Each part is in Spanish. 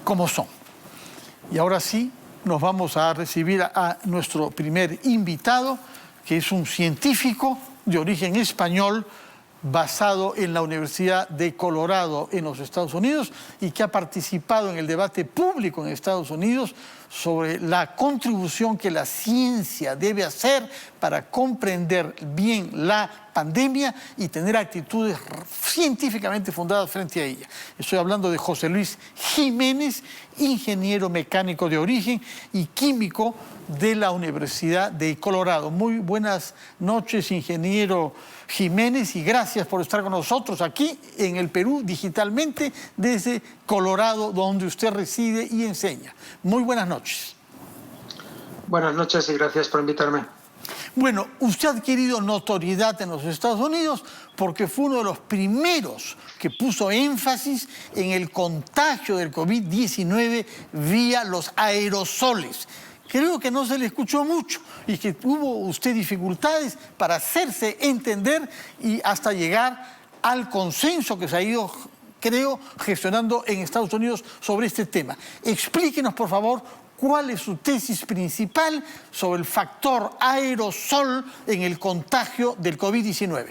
como son. Y ahora sí, nos vamos a recibir a nuestro primer invitado, que es un científico de origen español, basado en la Universidad de Colorado en los Estados Unidos y que ha participado en el debate público en Estados Unidos sobre la contribución que la ciencia debe hacer para comprender bien la pandemia y tener actitudes científicamente fundadas frente a ella. Estoy hablando de José Luis Jiménez, ingeniero mecánico de origen y químico de la Universidad de Colorado. Muy buenas noches, ingeniero Jiménez, y gracias por estar con nosotros aquí en el Perú digitalmente desde Colorado, donde usted reside y enseña. Muy buenas noches. Buenas noches y gracias por invitarme. Bueno, usted ha adquirido notoriedad en los Estados Unidos porque fue uno de los primeros que puso énfasis en el contagio del COVID-19 vía los aerosoles. Creo que no se le escuchó mucho y que tuvo usted dificultades para hacerse entender y hasta llegar al consenso que se ha ido, creo, gestionando en Estados Unidos sobre este tema. Explíquenos, por favor, cuál es su tesis principal sobre el factor aerosol en el contagio del COVID-19.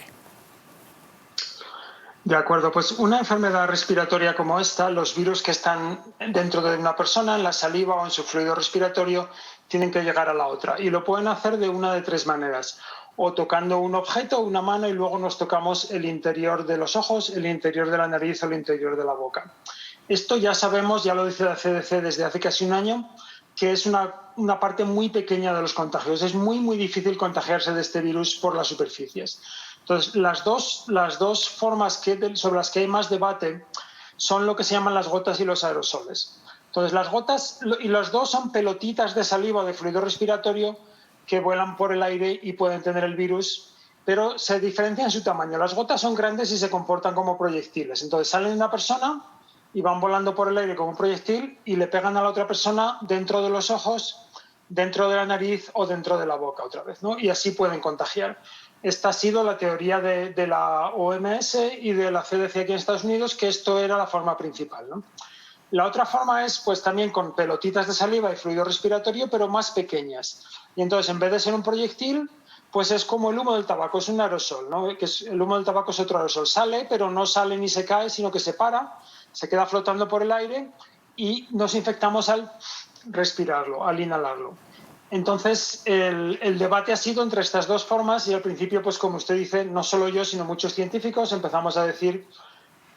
De acuerdo, pues una enfermedad respiratoria como esta, los virus que están dentro de una persona, en la saliva o en su fluido respiratorio, tienen que llegar a la otra. Y lo pueden hacer de una de tres maneras. O tocando un objeto, una mano, y luego nos tocamos el interior de los ojos, el interior de la nariz o el interior de la boca. Esto ya sabemos, ya lo dice la CDC desde hace casi un año, que es una parte muy pequeña de los contagios. Es muy, muy difícil contagiarse de este virus por las superficies. Entonces, las dos formas sobre las que hay más debate son lo que se llaman las gotas y los aerosoles. Entonces, las gotas, y los dos son pelotitas de saliva o de fluido respiratorio que vuelan por el aire y pueden tener el virus, pero se diferencian en su tamaño. Las gotas son grandes y se comportan como proyectiles. Entonces, salen de una persona y van volando por el aire como un proyectil y le pegan a la otra persona dentro de los ojos, dentro de la nariz o dentro de la boca otra vez, ¿no? Y así pueden contagiar. Esta ha sido la teoría de la OMS y de la CDC aquí en Estados Unidos, que esto era la forma principal, ¿no? La otra forma es pues también con pelotitas de saliva y fluido respiratorio, pero más pequeñas. Y entonces, en vez de ser un proyectil, pues es como el humo del tabaco, es un aerosol, ¿no? El humo del tabaco es otro aerosol. Sale, pero no sale ni se cae, sino que se para, se queda flotando por el aire y nos infectamos al respirarlo, al inhalarlo. Entonces, el debate ha sido entre estas dos formas y al principio, pues como usted dice, no solo yo, sino muchos científicos empezamos a decir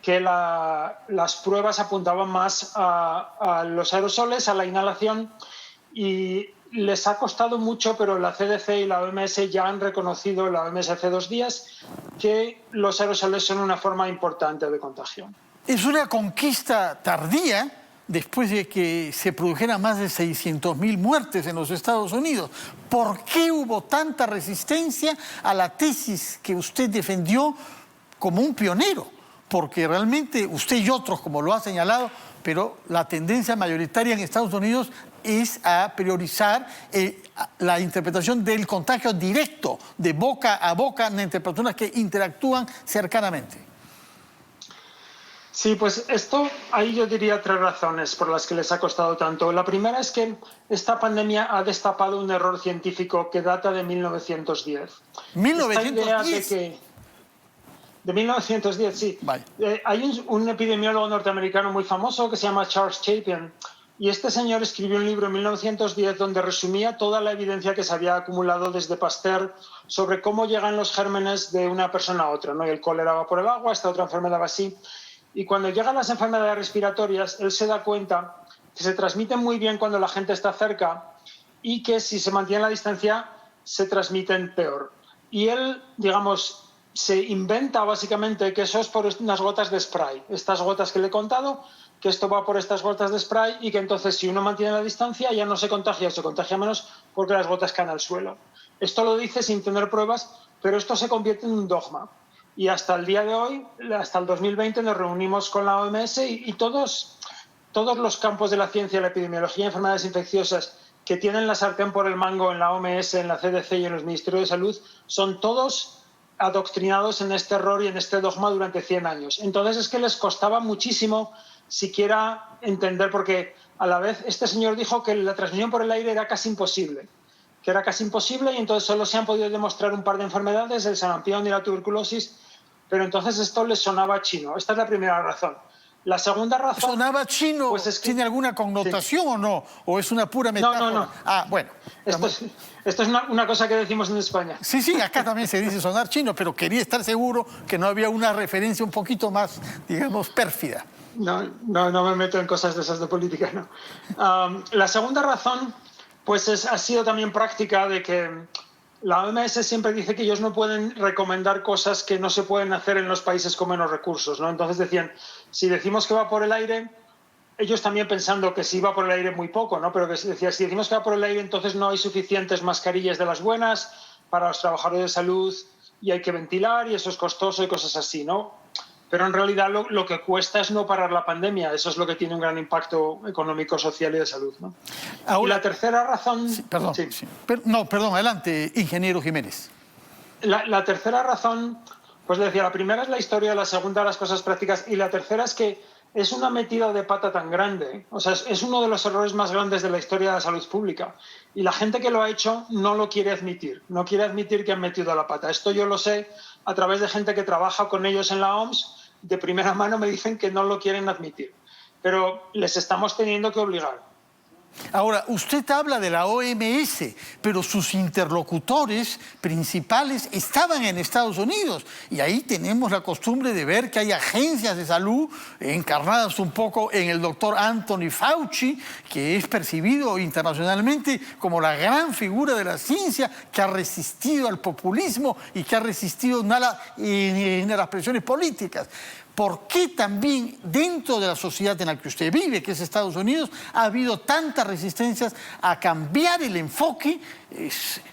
que las pruebas apuntaban más a los aerosoles, a la inhalación, y les ha costado mucho, pero la CDC y la OMS ya han reconocido, la OMS hace 2 días, que los aerosoles son una forma importante de contagio. Es una conquista tardía, después de que se produjeran más de 600.000 muertes en los Estados Unidos. ¿Por qué hubo tanta resistencia a la tesis que usted defendió como un pionero? Porque realmente usted y otros, como lo ha señalado, pero la tendencia mayoritaria en Estados Unidos es a priorizar la interpretación del contagio directo, de boca a boca, entre personas que interactúan cercanamente. Sí, pues ahí yo diría 3 razones por las que les ha costado tanto. La primera es que esta pandemia ha destapado un error científico que data de 1910. ¿1910? De 1910, sí. Hay un epidemiólogo norteamericano muy famoso que se llama Charles Chapin, y este señor escribió un libro en 1910 donde resumía toda la evidencia que se había acumulado desde Pasteur sobre cómo llegan los gérmenes de una persona a otra, ¿no? Y el cólera va por el agua, esta otra enfermedad va así. Y cuando llegan las enfermedades respiratorias, él se da cuenta que se transmiten muy bien cuando la gente está cerca y que si se mantiene la distancia se transmiten peor. Y él, digamos, se inventa básicamente que eso es por unas gotas de spray. Estas gotas que le he contado, que esto va por estas gotas de spray y que entonces si uno mantiene la distancia ya no se contagia menos porque las gotas caen al suelo. Esto lo dice sin tener pruebas, pero esto se convierte en un dogma. Y hasta el día de hoy, hasta el 2020, nos reunimos con la OMS y todos los campos de la ciencia, la epidemiología y enfermedades infecciosas que tienen la sartén por el mango en la OMS, en la CDC y en los Ministerios de Salud, son todos adoctrinados en este error y en este dogma durante 100 años. Entonces es que les costaba muchísimo siquiera entender, porque a la vez este señor dijo que la transmisión por el aire era casi imposible, y entonces solo se han podido demostrar un par de enfermedades, el sarampión y la tuberculosis, pero entonces esto les sonaba chino. Esta es la primera razón. La segunda razón... ¿Sonaba chino? Pues es que, ¿tiene alguna connotación o no? ¿O es una pura metáfora? No. Ah, bueno. Esto es una cosa que decimos en España. Sí, acá también se dice sonar chino, pero quería estar seguro que no había una referencia un poquito más, digamos, pérfida. No me meto en cosas de esas de política, no. La segunda razón, pues ha sido también práctica, de que la OMS siempre dice que ellos no pueden recomendar cosas que no se pueden hacer en los países con menos recursos, ¿no? Entonces decían, si decimos que va por el aire, ellos también pensando que si va por el aire muy poco, ¿no? Pero que decía, si decimos que va por el aire, entonces no hay suficientes mascarillas de las buenas para los trabajadores de salud y hay que ventilar y eso es costoso y cosas así, ¿no? Pero en realidad lo que cuesta es no parar la pandemia. Eso es lo que tiene un gran impacto económico, social y de salud, ¿no? Ahora, y la tercera razón... Sí, perdón, sí. sí. Perdón, adelante, ingeniero Jiménez. La tercera razón, pues le decía, la primera es la historia, la segunda las cosas prácticas y la tercera es que es una metida de pata tan grande. O sea, es uno de los errores más grandes de la historia de la salud pública. Y la gente que lo ha hecho no lo quiere admitir. No quiere admitir que han metido la pata. Esto yo lo sé a través de gente que trabaja con ellos en la OMS. De primera mano me dicen que no lo quieren admitir. Pero les estamos teniendo que obligar. Ahora, usted habla de la OMS, pero sus interlocutores principales estaban en Estados Unidos. Y ahí tenemos la costumbre de ver que hay agencias de salud encarnadas un poco en el doctor Anthony Fauci, que es percibido internacionalmente como la gran figura de la ciencia que ha resistido al populismo y que ha resistido a las presiones políticas. ¿Por qué también dentro de la sociedad en la que usted vive, que es Estados Unidos, ha habido tantas resistencias a cambiar el enfoque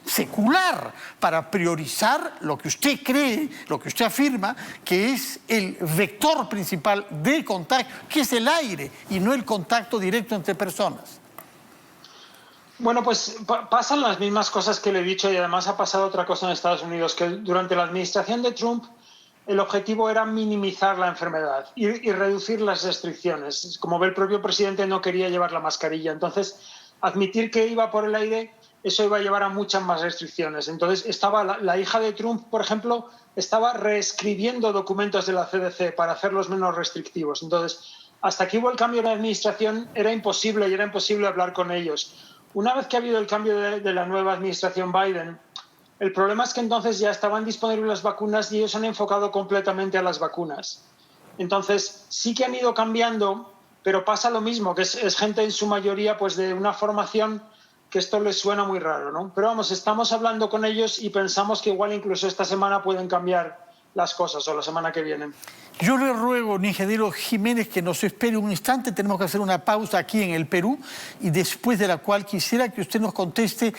secular para priorizar lo que usted cree, lo que usted afirma, que es el vector principal de contagio, que es el aire y no el contacto directo entre personas? Bueno, pues pasan las mismas cosas que le he dicho y además ha pasado otra cosa en Estados Unidos, que durante la administración de Trump el objetivo era minimizar la enfermedad y reducir las restricciones. Como ve, el propio presidente no quería llevar la mascarilla. Entonces, admitir que iba por el aire, eso iba a llevar a muchas más restricciones. Entonces, estaba la hija de Trump, por ejemplo, estaba reescribiendo documentos de la CDC para hacerlos menos restrictivos. Entonces, hasta que hubo el cambio de administración, era imposible hablar con ellos. Una vez que ha habido el cambio de la nueva administración Biden, el problema es que entonces ya estaban disponibles las vacunas y ellos han enfocado completamente a las vacunas. Entonces, sí que han ido cambiando, pero pasa lo mismo, que es gente en su mayoría pues de una formación que esto les suena muy raro, ¿no? Pero vamos, estamos hablando con ellos y pensamos que igual incluso esta semana pueden cambiar las cosas o la semana que viene. Yo le ruego, ingeniero Jiménez, que nos espere un instante. Tenemos que hacer una pausa aquí en el Perú y después de la cual quisiera que usted nos conteste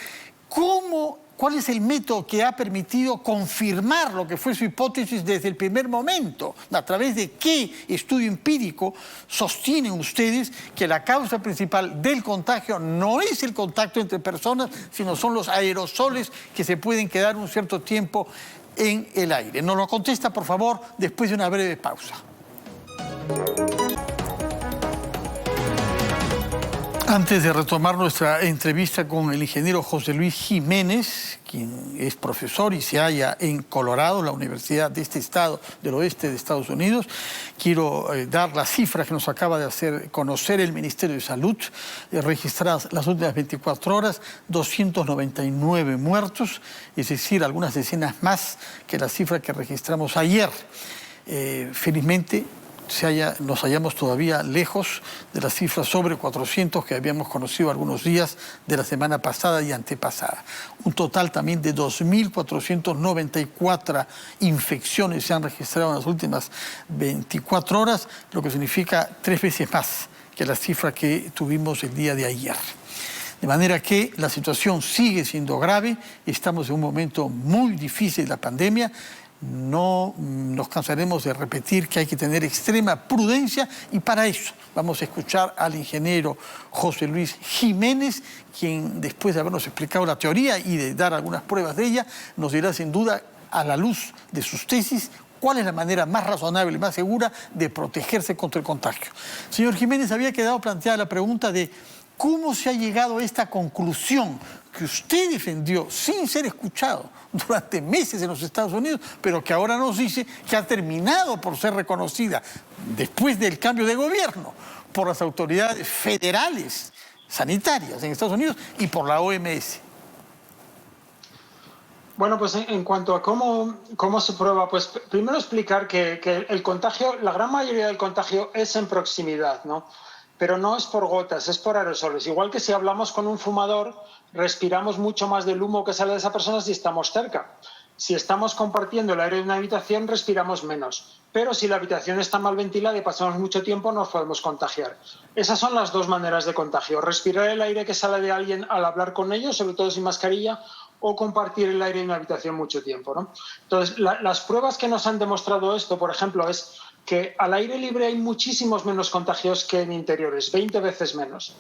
¿cuál es el método que ha permitido confirmar lo que fue su hipótesis desde el primer momento? ¿A través de qué estudio empírico sostienen ustedes que la causa principal del contagio no es el contacto entre personas, sino son los aerosoles que se pueden quedar un cierto tiempo en el aire? Nos lo contesta, por favor, después de una breve pausa. Antes de retomar nuestra entrevista con el ingeniero José Luis Jiménez, quien es profesor y se halla en Colorado, la universidad de este estado del oeste de Estados Unidos, quiero dar las cifras que nos acaba de hacer conocer el Ministerio de Salud, registradas las últimas 24 horas, 299 muertos, es decir, algunas decenas más que la cifra que registramos ayer. Felizmente, nos hallamos todavía lejos de las cifras sobre 400 que habíamos conocido algunos días de la semana pasada y antepasada. Un total también de 2.494 infecciones se han registrado en las últimas 24 horas, lo que significa 3 veces más que la cifra que tuvimos el día de ayer. De manera que la situación sigue siendo grave, estamos en un momento muy difícil de la pandemia. No nos cansaremos de repetir que hay que tener extrema prudencia y para eso vamos a escuchar al ingeniero José Luis Jiménez, quien después de habernos explicado la teoría y de dar algunas pruebas de ella, nos dirá sin duda a la luz de sus tesis ¿Cuál es la manera más razonable y más segura de protegerse contra el contagio? Señor Jiménez, había quedado planteada la pregunta de cómo se ha llegado a esta conclusión que usted defendió sin ser escuchado durante meses en los Estados Unidos, pero que ahora nos dice que ha terminado por ser reconocida después del cambio de gobierno por las autoridades federales sanitarias en Estados Unidos y por la OMS. Bueno, pues en cuanto a cómo se prueba, pues primero explicar que el contagio, la gran mayoría del contagio es en proximidad, ¿no? Pero no es por gotas, es por aerosoles. Igual que si hablamos con un fumador, respiramos mucho más del humo que sale de esa persona si estamos cerca. Si estamos compartiendo el aire de una habitación, respiramos menos. Pero si la habitación está mal ventilada y pasamos mucho tiempo, nos podemos contagiar. Esas son las dos maneras de contagio. Respirar el aire que sale de alguien al hablar con ellos, sobre todo sin mascarilla, o compartir el aire en una habitación mucho tiempo, ¿no? Entonces, las pruebas que nos han demostrado esto, por ejemplo, es que al aire libre hay muchísimos menos contagios que en interiores, 20 veces menos.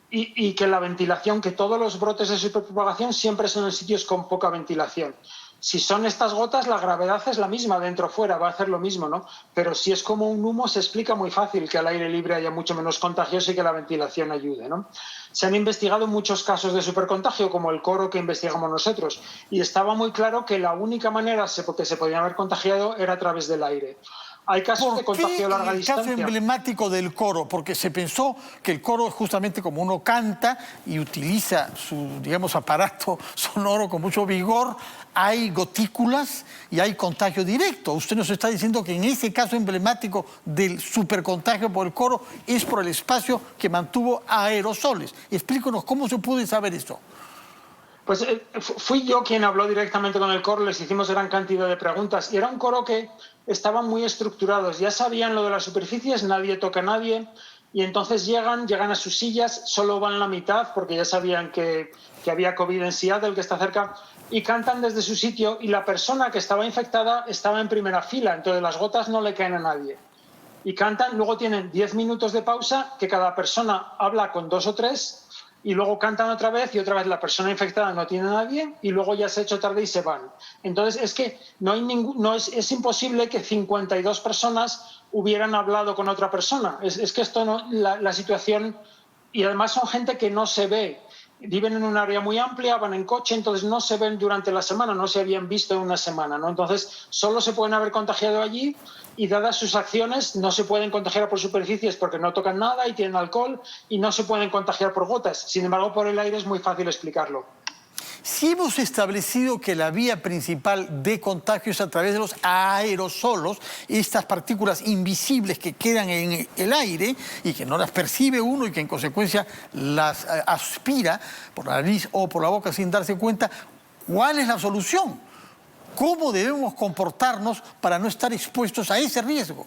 Y que la ventilación, que todos los brotes de superpropagación siempre son en sitios con poca ventilación. Si son estas gotas, la gravedad es la misma, dentro o fuera, va a hacer lo mismo, ¿no? Pero si es como un humo, se explica muy fácil que al aire libre haya mucho menos contagios y que la ventilación ayude, ¿no? Se han investigado muchos casos de supercontagio, como el coro que investigamos nosotros, y estaba muy claro que la única manera que se podían haber contagiado era a través del aire. Hay casos de contagio a larga distancia. El caso emblemático del coro, porque se pensó que el coro es justamente como uno canta y utiliza su, digamos, aparato sonoro con mucho vigor, hay gotículas y hay contagio directo. Usted nos está diciendo que en ese caso emblemático del supercontagio por el coro es por el espacio que mantuvo aerosoles. Explícanos cómo se puede saber esto. Pues fui yo quien habló directamente con el coro, les hicimos gran cantidad de preguntas y era un coro que estaban muy estructurados, ya sabían lo de las superficies, nadie toca a nadie y entonces llegan a sus sillas, solo van la mitad porque ya sabían que había COVID en Seattle, que está cerca, y cantan desde su sitio y la persona que estaba infectada estaba en primera fila, entonces las gotas no le caen a nadie. Y cantan, luego tienen 10 minutos de pausa, que cada persona habla con 2 o 3 y luego cantan otra vez y otra vez la persona infectada no tiene a nadie y luego ya se ha hecho tarde y se van. Entonces es que es imposible que 52 personas hubieran hablado con otra persona. Es que esto no, la situación, y además son gente que no se ve. Viven en un área muy amplia, van en coche, entonces no se ven durante la semana, no se habían visto en una semana, ¿no? Entonces solo se pueden haber contagiado allí y dadas sus acciones no se pueden contagiar por superficies porque no tocan nada y tienen alcohol y no se pueden contagiar por gotas. Sin embargo, por el aire es muy fácil explicarlo. Si hemos establecido que la vía principal de contagio es a través de los aerosolos, estas partículas invisibles que quedan en el aire y que no las percibe uno y que en consecuencia las aspira por la nariz o por la boca sin darse cuenta, ¿cuál es la solución? ¿Cómo debemos comportarnos para no estar expuestos a ese riesgo?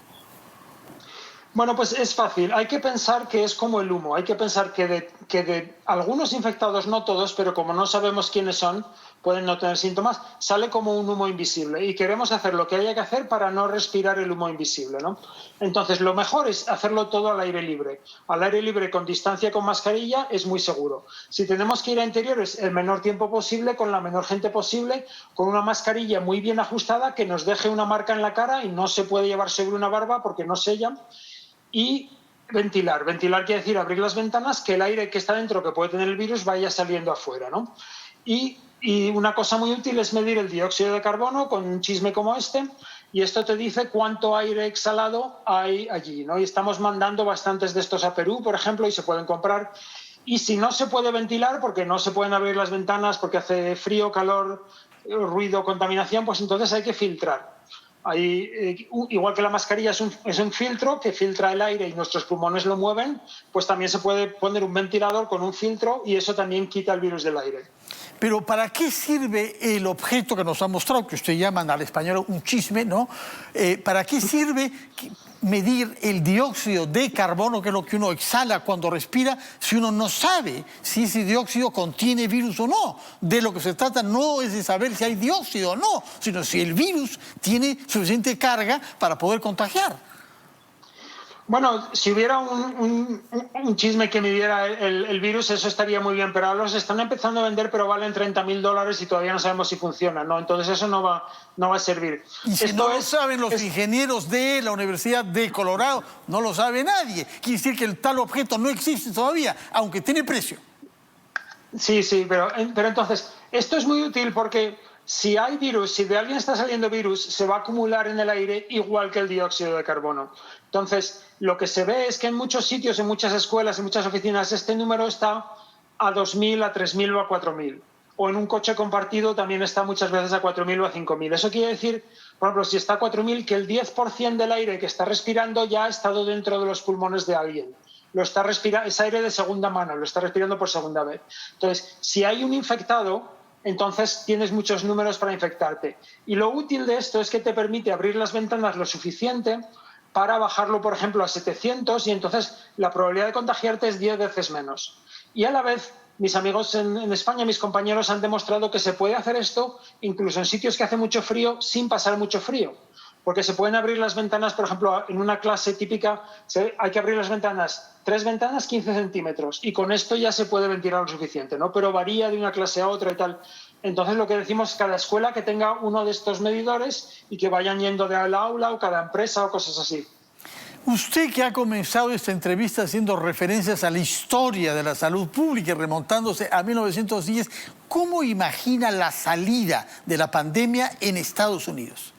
Bueno, pues es fácil. Hay que pensar que es como el humo. Hay que pensar que de algunos infectados, no todos, pero como no sabemos quiénes son, pueden no tener síntomas, sale como un humo invisible. Y queremos hacer lo que haya que hacer para no respirar el humo invisible, ¿no? Entonces, lo mejor es hacerlo todo al aire libre. Al aire libre, con distancia, con mascarilla, es muy seguro. Si tenemos que ir a interiores el menor tiempo posible, con la menor gente posible, con una mascarilla muy bien ajustada que nos deje una marca en la cara y no se puede llevar sobre una barba porque no sella. Y ventilar. Ventilar quiere decir abrir las ventanas, que el aire que está dentro, que puede tener el virus, vaya saliendo afuera, ¿no? Y una cosa muy útil es medir el dióxido de carbono con un chisme como este, y esto te dice cuánto aire exhalado hay allí, ¿no? Y estamos mandando bastantes de estos a Perú, por ejemplo, y se pueden comprar. Y si no se puede ventilar, porque no se pueden abrir las ventanas, porque hace frío, calor, ruido, contaminación, pues entonces hay que filtrar. Igual que la mascarilla es un filtro que filtra el aire y nuestros pulmones lo mueven, pues también se puede poner un ventilador con un filtro y eso también quita el virus del aire. Pero ¿para qué sirve el objeto que nos ha mostrado, que usted llaman al español un chisme, ¿no? ¿Para qué sirve medir el dióxido de carbono, que es lo que uno exhala cuando respira, si uno no sabe si ese dióxido contiene virus o no? De lo que se trata no es de saber si hay dióxido o no, sino si el virus tiene suficiente carga para poder contagiar. Bueno, si hubiera un chisme que midiera el virus, eso estaría muy bien, pero ahora los están empezando a vender, pero valen $30.000 y todavía no sabemos si funciona, ¿no? Entonces eso no va a servir. Y si no lo saben los ingenieros de la Universidad de Colorado, no lo sabe nadie. Quiere decir que el tal objeto no existe todavía, aunque tiene precio. Sí, pero entonces, esto es muy útil porque si hay virus, si de alguien está saliendo virus, se va a acumular en el aire igual que el dióxido de carbono. Entonces, lo que se ve es que en muchos sitios, en muchas escuelas, en muchas oficinas, este número está a 2.000, a 3.000 o a 4.000. O en un coche compartido también está muchas veces a 4.000 o a 5.000. Eso quiere decir, por ejemplo, si está a 4.000, que el 10% del aire que está respirando ya ha estado dentro de los pulmones de alguien. Lo está respirando, es aire de segunda mano, lo está respirando por segunda vez. Entonces, si hay un infectado, entonces tienes muchos números para infectarte. Y lo útil de esto es que te permite abrir las ventanas lo suficiente para bajarlo, por ejemplo, a 700 y entonces la probabilidad de contagiarte es 10 veces menos. Y a la vez, mis amigos en España, mis compañeros, han demostrado que se puede hacer esto incluso en sitios que hace mucho frío sin pasar mucho frío. Porque se pueden abrir las ventanas, por ejemplo, en una clase típica hay que abrir las ventanas, 3 ventanas, 15 centímetros, y con esto ya se puede ventilar lo suficiente, ¿no? Pero varía de una clase a otra y tal. Entonces lo que decimos es cada escuela que tenga uno de estos medidores y que vayan yendo de aula a aula o cada empresa o cosas así. Usted que ha comenzado esta entrevista haciendo referencias a la historia de la salud pública y remontándose a 1910, ¿cómo imagina la salida de la pandemia en Estados Unidos?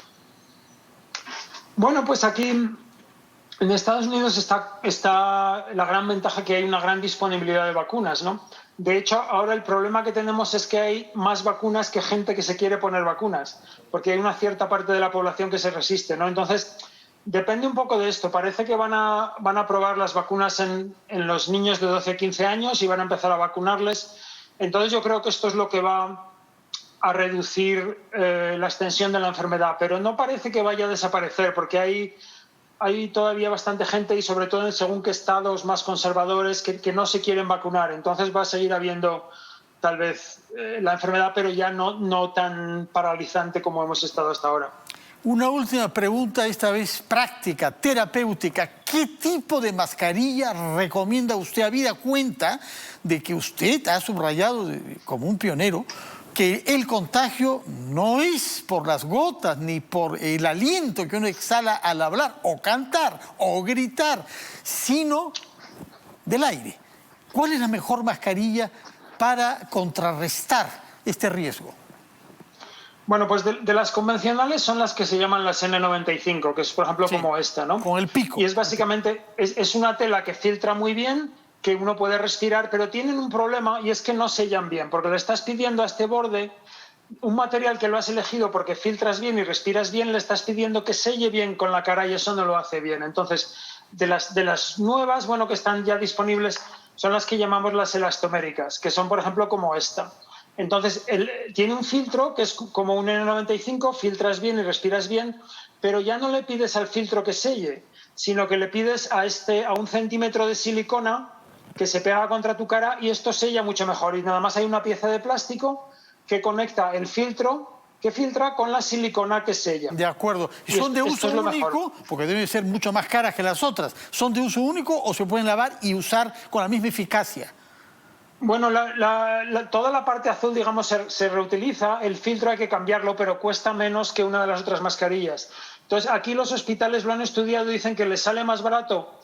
Bueno, pues aquí en Estados Unidos está la gran ventaja que hay una gran disponibilidad de vacunas, ¿no? De hecho, ahora el problema que tenemos es que hay más vacunas que gente que se quiere poner vacunas, porque hay una cierta parte de la población que se resiste, ¿no? Entonces, depende un poco de esto. Parece que van a probar las vacunas en los niños de 12 a 15 años y van a empezar a vacunarles. Entonces, yo creo que esto es lo que va a reducir la extensión de la enfermedad, pero no parece que vaya a desaparecer porque hay todavía bastante gente y sobre todo en según qué estados más conservadores que no se quieren vacunar. Entonces va a seguir habiendo tal vez la enfermedad, pero ya no tan paralizante como hemos estado hasta ahora. Una última pregunta, esta vez práctica, terapéutica. ¿Qué tipo de mascarilla recomienda usted? Habida cuenta de que usted ha subrayado como un pionero que el contagio no es por las gotas ni por el aliento que uno exhala al hablar o cantar o gritar, sino del aire. ¿Cuál es la mejor mascarilla para contrarrestar este riesgo? Bueno, pues de las convencionales son las que se llaman las N95, que es, por ejemplo, sí, como esta, ¿no? Con el pico. Y es básicamente, es una tela que filtra muy bien, que uno puede respirar, pero tienen un problema y es que no sellan bien, porque le estás pidiendo a este borde un material que lo has elegido porque filtras bien y respiras bien, le estás pidiendo que selle bien con la cara y eso no lo hace bien. Entonces, de las nuevas, bueno, que están ya disponibles, son las que llamamos las elastoméricas, que son, por ejemplo, como esta. Entonces, tiene un filtro que es como un N95, filtras bien y respiras bien, pero ya no le pides al filtro que selle, sino que le pides a 1 centímetro de silicona que se pega contra tu cara y esto sella mucho mejor. Y nada más hay una pieza de plástico que conecta el filtro que filtra con la silicona que sella. De acuerdo. ¿Y son de uso único? Porque deben ser mucho más caras que las otras. ¿Son de uso único o se pueden lavar y usar con la misma eficacia? Bueno, toda la parte azul, digamos, se reutiliza. El filtro hay que cambiarlo, pero cuesta menos que una de las otras mascarillas. Entonces, aquí los hospitales lo han estudiado y dicen que les sale más barato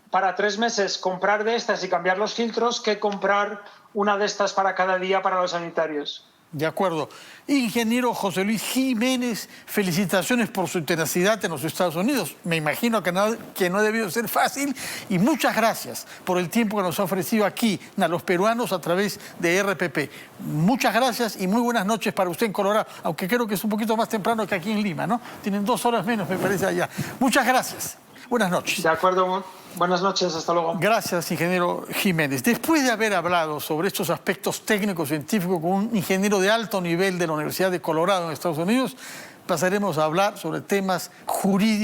para 3 meses comprar de estas y cambiar los filtros que comprar una de estas para cada día para los sanitarios. De acuerdo. Ingeniero José Luis Jiménez, felicitaciones por su tenacidad en los Estados Unidos. Me imagino que no ha debido ser fácil y muchas gracias por el tiempo que nos ha ofrecido aquí a los peruanos a través de RPP. Muchas gracias y muy buenas noches para usted en Colorado, aunque creo que es un poquito más temprano que aquí en Lima, ¿no? Tienen 2 horas menos, me parece, allá. Muchas gracias. Buenas noches. De acuerdo. Buenas noches, hasta luego. Gracias, ingeniero Jiménez. Después de haber hablado sobre estos aspectos técnicos científicos con un ingeniero de alto nivel de la Universidad de Colorado en Estados Unidos, pasaremos a hablar sobre temas jurídicos.